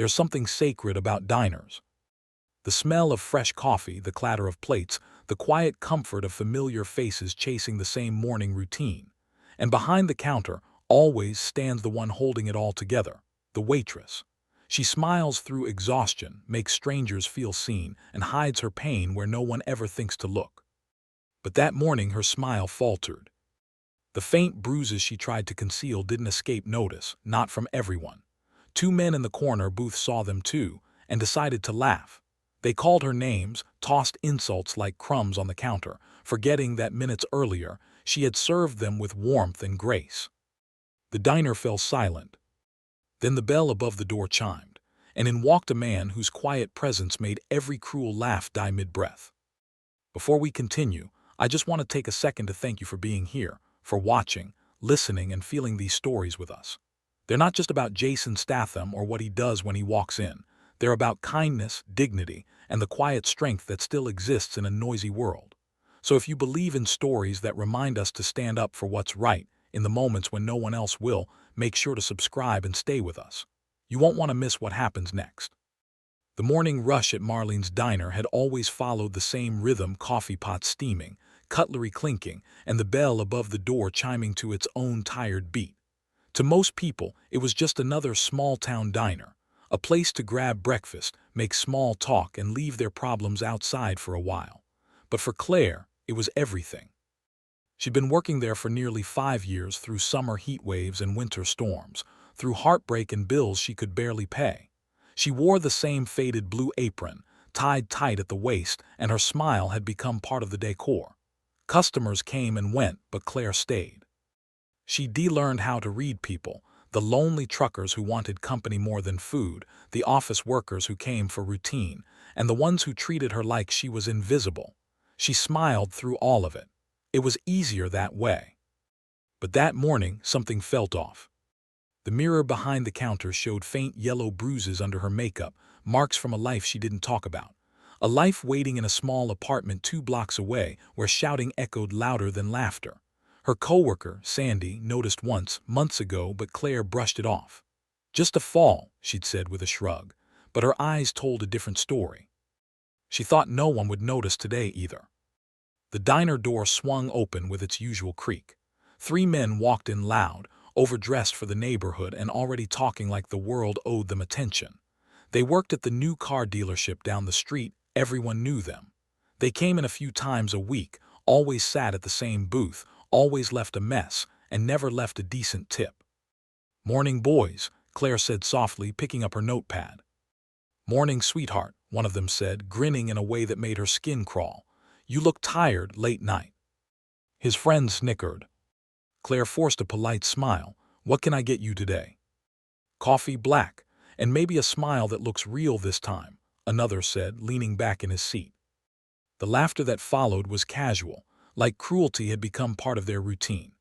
There's something sacred about diners. The smell of fresh coffee, the clatter of plates, the quiet comfort of familiar faces chasing the same morning routine. And behind the counter always stands the one holding it all together, the waitress. She smiles through exhaustion, makes strangers feel seen, and hides her pain where no one ever thinks to look. But that morning her smile faltered. The faint bruises she tried to conceal didn't escape notice, not from everyone. Two men in the corner booth saw them too, and decided to laugh. They called her names, tossed insults like crumbs on the counter, forgetting that minutes earlier she had served them with warmth and grace. The diner fell silent. Then the bell above the door chimed, and in walked a man whose quiet presence made every cruel laugh die mid-breath. Before we continue, I just want to take a second to thank you for being here, for watching, listening, and feeling these stories with us. They're not just about Jasonstatham or what he does when he walks in. They're about kindness, dignity, and the quiet strength that still exists in a noisy world. So if you believe in stories that remind us to stand up for what's right, in the moments when no one else will, make sure to subscribe and stay with us. You won't want to miss what happens next. The morning rush at Marlene's diner had always followed the same rhythm: coffee pot steaming, cutlery clinking, and the bell above the door chiming to its own tired beat. To most people, it was just another small-town diner, a place to grab breakfast, make small talk, and leave their problems outside for a while. But for Claire, it was everything. She'd been working there for nearly 5 years, through summer heat waves and winter storms, through heartbreak and bills she could barely pay. She wore the same faded blue apron, tied tight at the waist, and her smile had become part of the decor. Customers came and went, but Claire stayed. She de-learned how to read people: the lonely truckers who wanted company more than food, the office workers who came for routine, and the ones who treated her like she was invisible. She smiled through all of it. It was easier that way. But that morning, something felt off. The mirror behind the counter showed faint yellow bruises under her makeup, marks from a life she didn't talk about. A life waiting in a small apartment 2 blocks away, where shouting echoed louder than laughter. Her coworker, Sandy, noticed once, months ago, but Claire brushed it off. Just a fall, she'd said with a shrug, but her eyes told a different story. She thought no one would notice today either. The diner door swung open with its usual creak. 3 men walked in, loud, overdressed for the neighborhood, and already talking like the world owed them attention. They worked at the new car dealership down the street. Everyone knew them. They came in a few times a week, always sat at the same booth, always left a mess, and never left a decent tip. "Morning, boys," Claire said softly, picking up her notepad. "Morning, sweetheart," one of them said, grinning in a way that made her skin crawl. "You look tired, late night." His friend snickered. Claire forced a polite smile. "What can I get you today?" "Coffee black, and maybe a smile that looks real this time," another said, leaning back in his seat. The laughter that followed was casual, like cruelty had become part of their routine.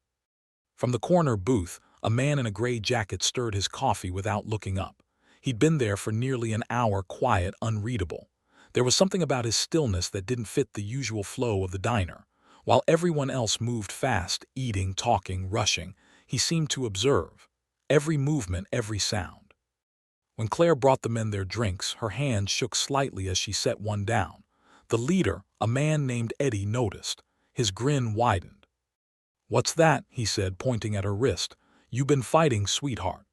From the corner booth, a man in a gray jacket stirred his coffee without looking up. He'd been there for nearly an hour, quiet, unreadable. There was something about his stillness that didn't fit the usual flow of the diner. While everyone else moved fast, eating, talking, rushing, he seemed to observe every movement, every sound. When Claire brought the men their drinks, her hand shook slightly as she set one down. The leader, a man named Eddie, noticed. His grin widened. "What's that?" he said, pointing at her wrist. "You been fighting, sweetheart?"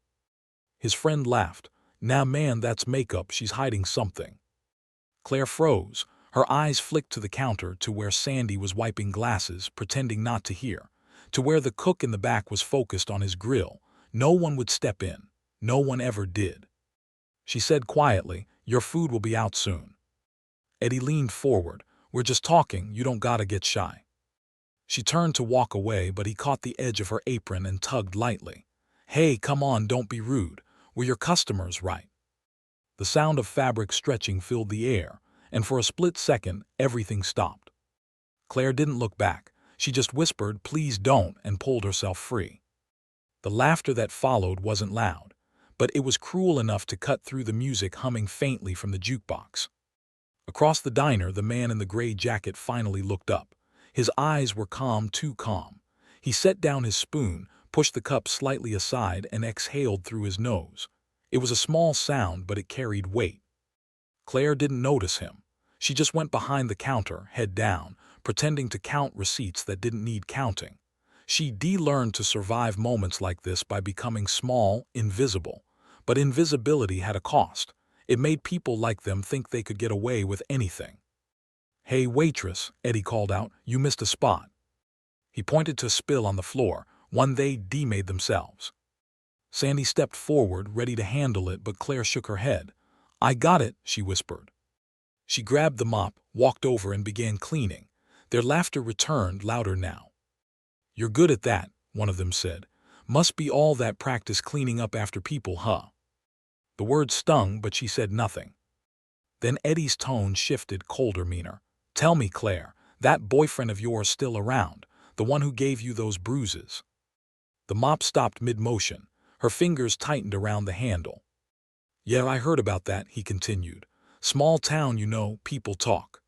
His friend laughed. "Nah, man, that's makeup. She's hiding something." Claire froze. Her eyes flicked to the counter, to where Sandy was wiping glasses, pretending not to hear, to where the cook in the back was focused on his grill. No one would step in. No one ever did. She said quietly, "Your food will be out soon." Eddie leaned forward. "We're just talking. You don't gotta get shy." She turned to walk away, but he caught the edge of her apron and tugged lightly. "Hey, come on, don't be rude. We're your customers, right?" The sound of fabric stretching filled the air, and for a split second, everything stopped. Claire didn't look back. She just whispered, "Please don't," and pulled herself free. The laughter that followed wasn't loud, but it was cruel enough to cut through the music humming faintly from the jukebox. Across the diner, the man in the gray jacket finally looked up. His eyes were calm, too calm. He set down his spoon, pushed the cup slightly aside, and exhaled through his nose. It was a small sound, but it carried weight. Claire didn't notice him. She just went behind the counter, head down, pretending to count receipts that didn't need counting. She learned to survive moments like this by becoming small, invisible. But invisibility had a cost. It made people like them think they could get away with anything. "Hey, waitress," Eddie called out, "you missed a spot." He pointed to a spill on the floor, one they made themselves. Sandy stepped forward, ready to handle it, but Claire shook her head. "I got it," she whispered. She grabbed the mop, walked over, and began cleaning. Their laughter returned, louder now. "You're good at that," one of them said. "Must be all that practice cleaning up after people, huh?" The words stung, but she said nothing. Then Eddie's tone shifted, colder, meaner. "Tell me, Claire, that boyfriend of yours still around, the one who gave you those bruises?" The mop stopped mid-motion. Her fingers tightened around the handle. "Yeah, I heard about that," he continued. "Small town, you know, people talk."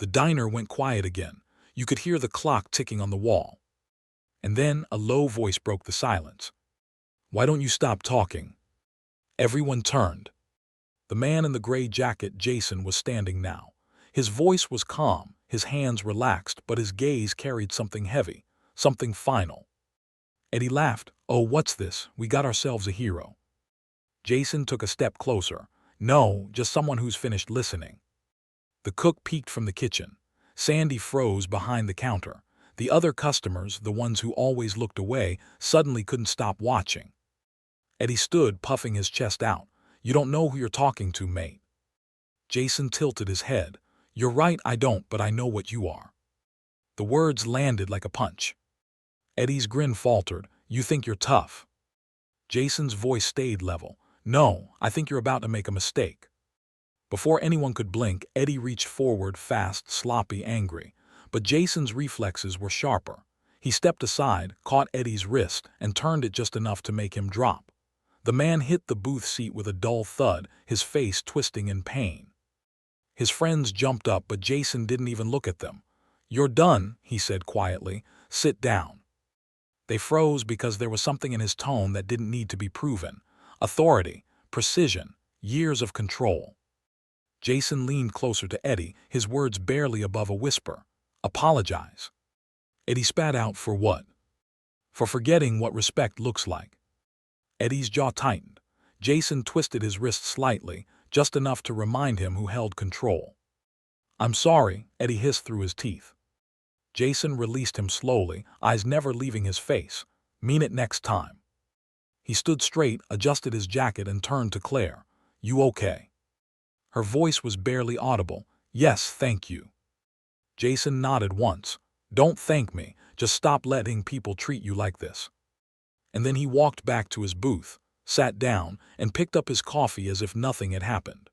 The diner went quiet again. You could hear the clock ticking on the wall. And then a low voice broke the silence. "Why don't you stop talking?" Everyone turned. The man in the gray jacket, Jason, was standing now. His voice was calm, his hands relaxed, but his gaze carried something heavy, something final. Eddie laughed. "Oh, what's this? We got ourselves a hero." Jason took a step closer. "No, just someone who's finished listening." The cook peeked from the kitchen. Sandy froze behind the counter. The other customers, the ones who always looked away, suddenly couldn't stop watching. Eddie stood, puffing his chest out. "You don't know who you're talking to, mate." Jason tilted his head. "You're right, I don't, but I know what you are." The words landed like a punch. Eddie's grin faltered. "You think you're tough." Jason's voice stayed level. "No, I think you're about to make a mistake." Before anyone could blink, Eddie reached forward, fast, sloppy, angry. But Jason's reflexes were sharper. He stepped aside, caught Eddie's wrist, and turned it just enough to make him drop. The man hit the booth seat with a dull thud, his face twisting in pain. His friends jumped up, but Jason didn't even look at them. "You're done," he said quietly. "Sit down." They froze because there was something in his tone that didn't need to be proven. Authority, precision, years of control. Jason leaned closer to Eddie, his words barely above a whisper. "Apologize." Eddie spat out, "For what?" "For forgetting what respect looks like." Eddie's jaw tightened. Jason twisted his wrist slightly, just enough to remind him who held control. "I'm sorry," Eddie hissed through his teeth. Jason released him slowly, eyes never leaving his face. "Mean it next time." He stood straight, adjusted his jacket, and turned to Claire. "You okay?" Her voice was barely audible. "Yes, thank you." Jason nodded once. "Don't thank me, just stop letting people treat you like this." And then he walked back to his booth, sat down, and picked up his coffee as if nothing had happened.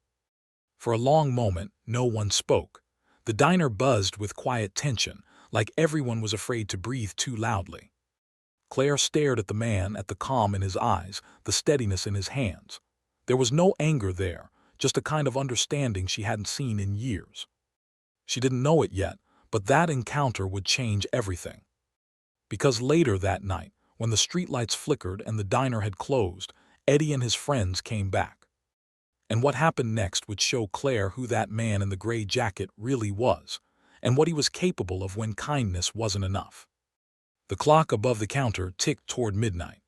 For a long moment, no one spoke. The diner buzzed with quiet tension, like everyone was afraid to breathe too loudly. Claire stared at the man, at the calm in his eyes, the steadiness in his hands. There was no anger there, just a kind of understanding she hadn't seen in years. She didn't know it yet, but that encounter would change everything. Because later that night, when the streetlights flickered and the diner had closed, Eddie and his friends came back. And what happened next would show Claire who that man in the gray jacket really was, and what he was capable of when kindness wasn't enough. The clock above the counter ticked toward midnight.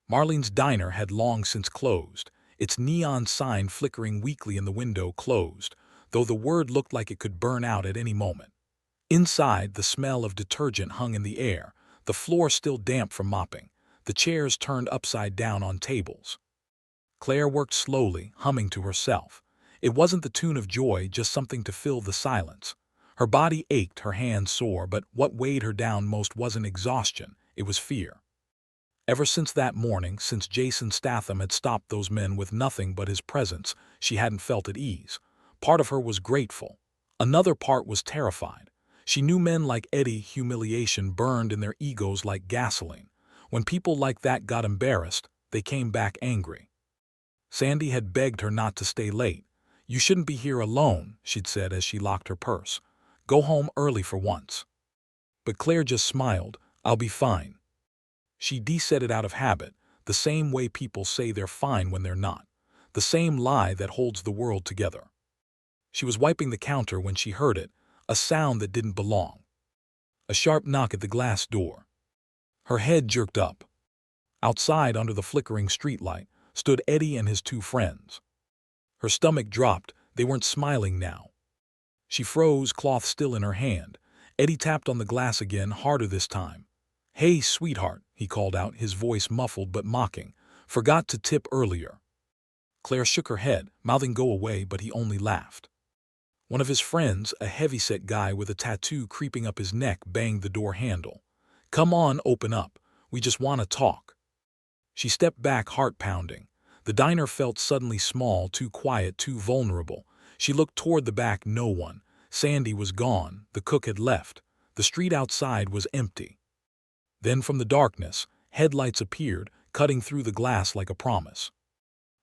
Marlene's diner had long since closed, its neon sign flickering weakly in the window closed, though the word looked like it could burn out at any moment. Inside, the smell of detergent hung in the air, the floor still damp from mopping, the chairs turned upside down on tables. Claire worked slowly, humming to herself. It wasn't the tune of joy, just something to fill the silence. Her body ached, her hands sore, but what weighed her down most wasn't exhaustion, it was fear. Ever since that morning, since Jasonstatham had stopped those men with nothing but his presence, she hadn't felt at ease. Part of her was grateful. Another part was terrified. She knew men like Eddie, humiliation burned in their egos like gasoline. When people like that got embarrassed, they came back angry. Sandy had begged her not to stay late. "You shouldn't be here alone," she'd said as she locked her purse. "Go home early for once." But Claire just smiled. "I'll be fine." She said it out of habit. the same way people say they're fine when they're not, the same lie that holds the world together. She was wiping the counter when she heard it, a sound that didn't belong. A sharp knock at the glass door. Her head jerked up. Outside, under the flickering streetlight, stood Eddie and his two friends. Her stomach dropped. They weren't smiling now. She froze, cloth still in her hand. Eddie tapped on the glass again, harder this time. "Hey, sweetheart," he called out, his voice muffled but mocking. "Forgot to tip earlier." Claire shook her head, mouthing go away, but he only laughed. One of his friends, a heavyset guy with a tattoo creeping up his neck, banged the door handle. "Come on, open up. We just want to talk." She stepped back, heart pounding. The diner felt suddenly small, too quiet, too vulnerable. She looked toward the back, no one. Sandy was gone, the cook had left. The street outside was empty. Then from the darkness, headlights appeared, cutting through the glass like a promise.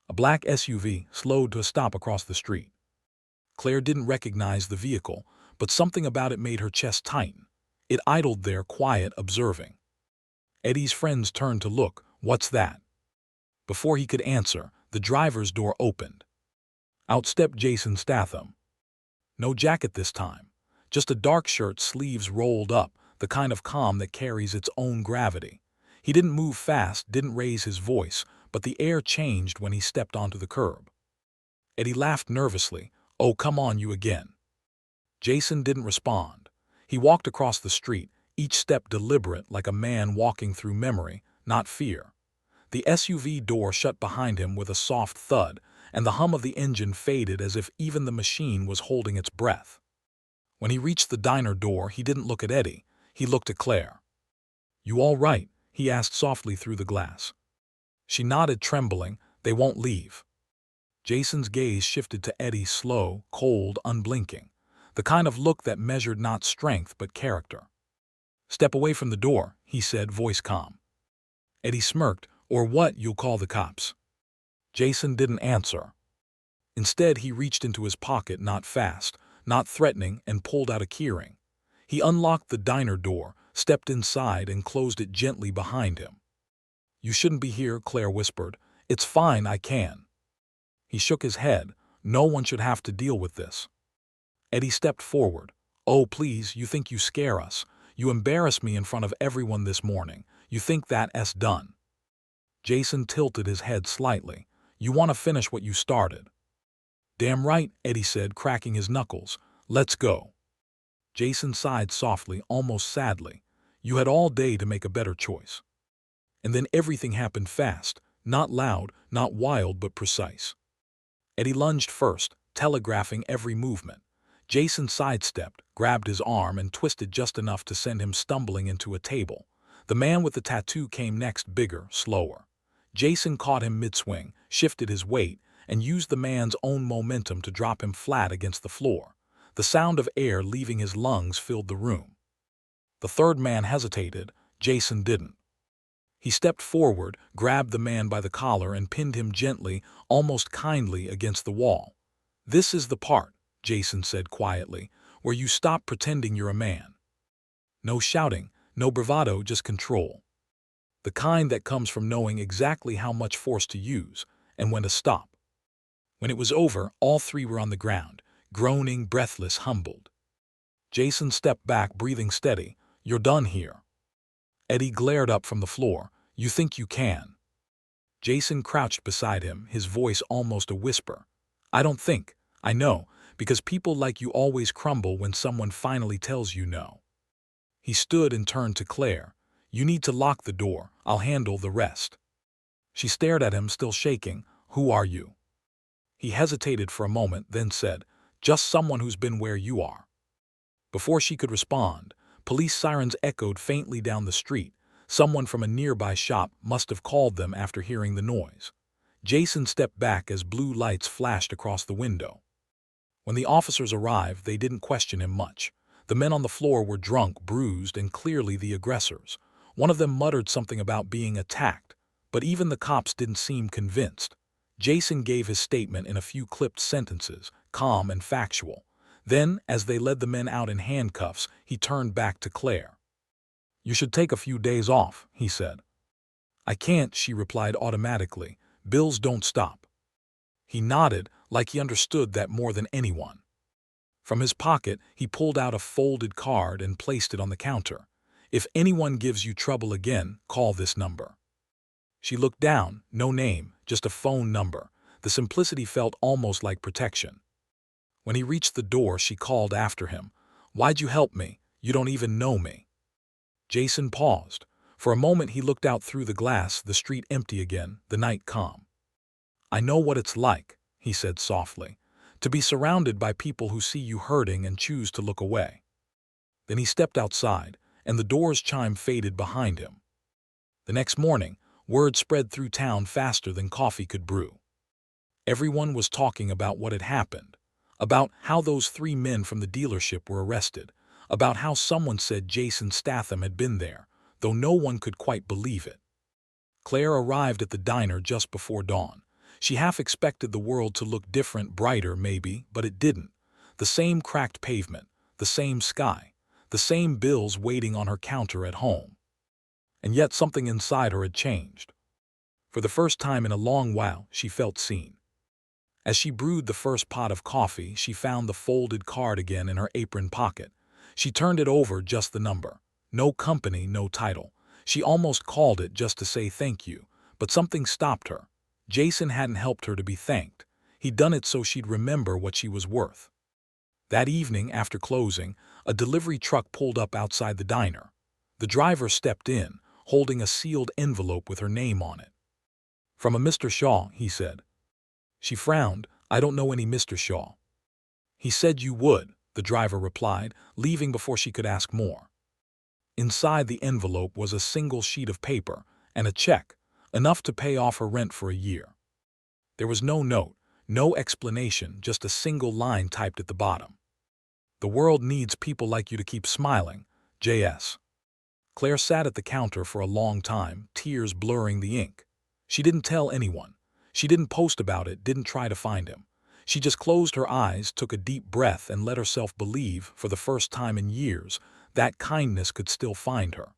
A black SUV slowed to a stop across the street. Claire didn't recognize the vehicle, but something about it made her chest tighten. It idled there, quiet, observing. Eddie's friends turned to look. "What's that?" Before he could answer, the driver's door opened. Out stepped Jasonstatham. No jacket this time. Just a dark shirt, sleeves rolled up, the kind of calm that carries its own gravity. He didn't move fast, didn't raise his voice, but the air changed when he stepped onto the curb. Eddie laughed nervously. "Oh, come on, you again." Jason didn't respond. He walked across the street, each step deliberate, like a man walking through memory, not fear. The SUV door shut behind him with a soft thud, and the hum of the engine faded as if even the machine was holding its breath. When he reached the diner door, he didn't look at Eddie. He looked at Claire. "You all right?" he asked softly through the glass. She nodded, trembling. "They won't leave." Jason's gaze shifted to Eddie, slow, cold, unblinking. The kind of look that measured not strength but character. "Step away from the door," he said, voice calm. Eddie smirked. "Or what, you'll call the cops?" Jason didn't answer. Instead, he reached into his pocket, not fast, not threatening, and pulled out a keyring. He unlocked the diner door, stepped inside, and closed it gently behind him. "You shouldn't be here," Claire whispered. "It's fine, I can." He shook his head. "No one should have to deal with this." Eddie stepped forward. "Oh, please, you think you scare us. You embarrass me in front of everyone this morning. You think that's done." Jason tilted his head slightly. "You want to finish what you started." "Damn right," Eddie said, cracking his knuckles. "Let's go." Jason sighed softly, almost sadly. "You had all day to make a better choice." And then everything happened fast, not loud, not wild, but precise. Eddie lunged first, telegraphing every movement. Jason sidestepped, grabbed his arm, and twisted just enough to send him stumbling into a table. The man with the tattoo came next, bigger, slower. Jason caught him mid-swing, shifted his weight, and used the man's own momentum to drop him flat against the floor. The sound of air leaving his lungs filled the room. The third man hesitated. Jason didn't. He stepped forward, grabbed the man by the collar, and pinned him gently, almost kindly, against the wall. "This is the part," Jason said quietly, "where you stop pretending you're a man. No shouting, no bravado, just control. The kind that comes from knowing exactly how much force to use and when to stop." When it was over, all three were on the ground, groaning, breathless, humbled. Jason stepped back, breathing steady. "You're done here." Eddie glared up from the floor. "You think you can?" Jason crouched beside him, his voice almost a whisper. "I don't think. I know, because people like you always crumble when someone finally tells you no." He stood and turned to Claire. "You need to lock the door. I'll handle the rest." She stared at him, still shaking. "Who are you?" He hesitated for a moment, then said, "Just someone who's been where you are." Before she could respond, police sirens echoed faintly down the street. Someone from a nearby shop must have called them after hearing the noise. Jason stepped back as blue lights flashed across the window. When the officers arrived, they didn't question him much. The men on the floor were drunk, bruised, and clearly the aggressors. One of them muttered something about being attacked, but even the cops didn't seem convinced. Jason gave his statement in a few clipped sentences, calm and factual. Then, as they led the men out in handcuffs, he turned back to Claire. "You should take a few days off," he said. "I can't," she replied automatically. "Bills don't stop." He nodded, like he understood that more than anyone. From his pocket, he pulled out a folded card and placed it on the counter. "If anyone gives you trouble again, call this number." She looked down, no name, just a phone number. The simplicity felt almost like protection. When he reached the door, she called after him. "Why'd you help me? You don't even know me." Jason paused. For a moment he looked out through the glass, the street empty again, the night calm. "I know what it's like," he said softly, "to be surrounded by people who see you hurting and choose to look away." Then he stepped outside, and the door's chime faded behind him. The next morning, word spread through town faster than coffee could brew. Everyone was talking about what had happened, about how those 3 men from the dealership were arrested, about how someone said Jasonstatham had been there, though no one could quite believe it. Claire arrived at the diner just before dawn. She half expected the world to look different, brighter maybe, but it didn't. The same cracked pavement, the same sky, the same bills waiting on her counter at home. And yet something inside her had changed. For the first time in a long while, she felt seen. As she brewed the first pot of coffee, she found the folded card again in her apron pocket. She turned it over, just the number. No company, no title. She almost called it just to say thank you, but something stopped her. Jason hadn't helped her to be thanked. He'd done it so she'd remember what she was worth. That evening, after closing, a delivery truck pulled up outside the diner. The driver stepped in, holding a sealed envelope with her name on it. "From a Mr. Shaw," he said. She frowned. "I don't know any Mr. Shaw." "He said you would," the driver replied, leaving before she could ask more. Inside the envelope was a single sheet of paper and a check, enough to pay off her rent for a year. There was no note, no explanation, just a single line typed at the bottom. "The world needs people like you to keep smiling, J.S." Claire sat at the counter for a long time, tears blurring the ink. She didn't tell anyone. She didn't post about it, didn't try to find him. She just closed her eyes, took a deep breath, and let herself believe, for the first time in years, that kindness could still find her.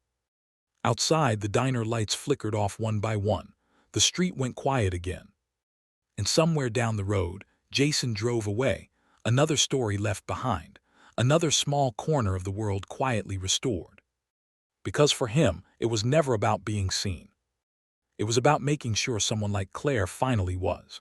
Outside, the diner lights flickered off one by one. The street went quiet again. And somewhere down the road, Jason drove away, another story left behind, another small corner of the world quietly restored. Because for him, it was never about being seen. It was about making sure someone like Claire finally was.